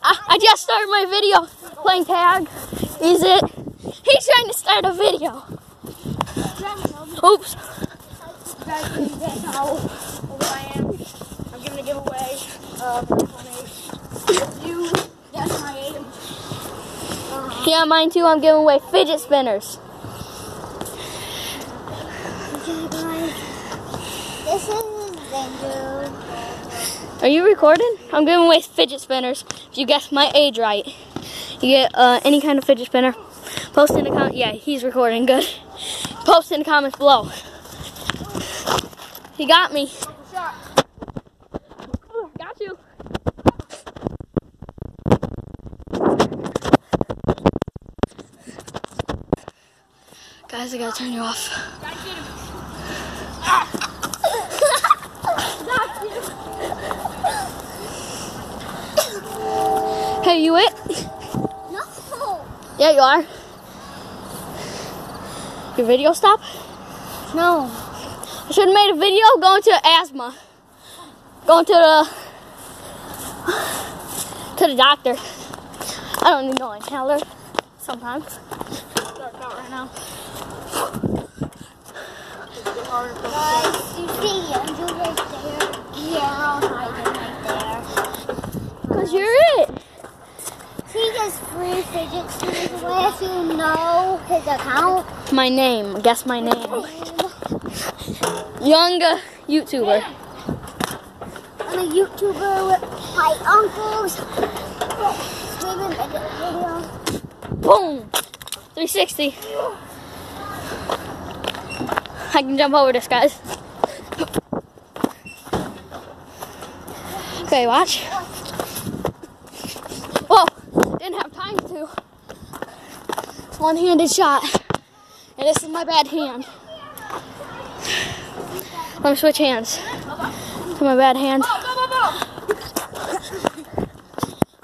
I just started my video playing tag. Is it? He's trying to start a video. Oops. That's how old I am. I'm giving a giveaway if you guess my age. Yeah, mine too. I'm giving away fidget spinners. This is dangerous. Are you recording? I'm giving away fidget spinners. If you guess my age right, you get any kind of fidget spinner. Post in the comments. Yeah, he's recording. Good. Post in the comments below. He got me. Got you. Guys, I gotta turn you off. Hey, you it? No. Yeah, you are. Your video stop? No. I should have made a video going to asthma. Going to the doctor. I don't need no inhaler sometimes. Dark out right now. Guys, you see Andrew right there? Yeah, I'll hide him right there. Cause you're it. He gets free fidget spinners away if you know his account. My name. Guess my name. Young YouTuber. I'm a YouTuber with my uncles. Swimming video. Boom. 360. I can jump over this, guys. Okay, watch. Whoa, didn't have time to. One-handed shot. And this is my bad hand. Let me switch hands to my bad hand.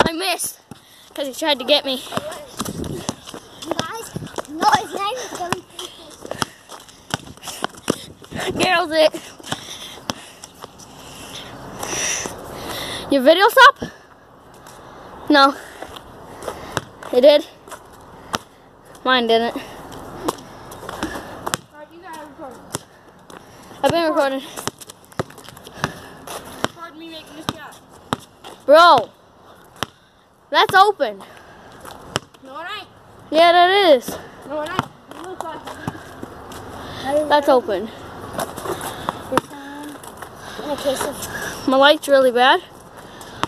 I missed because he tried to get me. Guys, no, his name is coming. Nailed it. Your video stop? No. It did? Mine didn't. Alright, you gotta record. I've been recording. Record me making this shot. Bro, that's open. No, it ain't. Yeah, that is. No, it ain't. It looks like it. That's open. In a case of My light's really bad.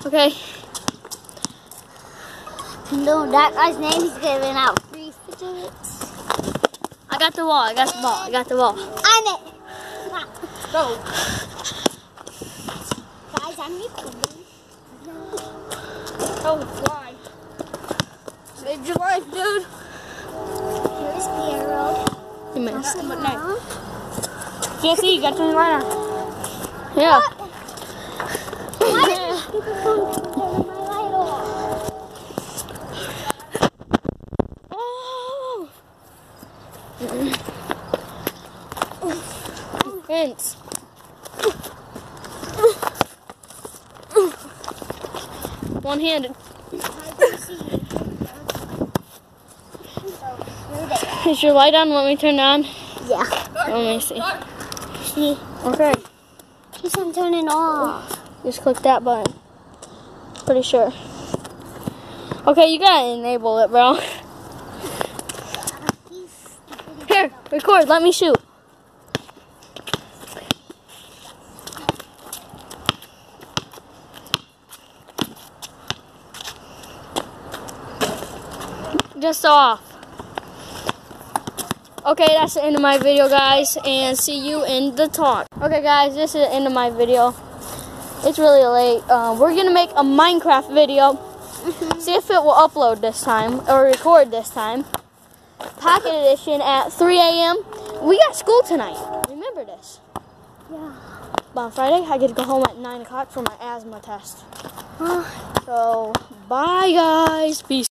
Okay. no, that guy's name is giving out free fidgets. I got the ball. I got the ball. I got the ball. I'm it. Go. Guys, I'm recording. Oh, fly. Saved your life, dude. Here's Piero. You missed. But no. Can't see, you got your line on. Yeah. Why did people turn my light off? Oh. Vince. One-handed. Is your light on? Let me turn it on. Yeah. Let me see. See, Okay. keeps on turning off. Just click that button. Pretty sure. Okay, you gotta enable it, bro. Here, record. Let me shoot. Just off. Okay, that's the end of my video, guys, and see you in the talk. Okay, guys, this is the end of my video. It's really late. We're gonna make a Minecraft video. See if it will upload this time or record this time. Pocket edition at 3 a.m. We got school tonight. Remember this. Yeah. But on Friday, I get to go home at 9 o'clock for my asthma test. So, bye, guys. Peace.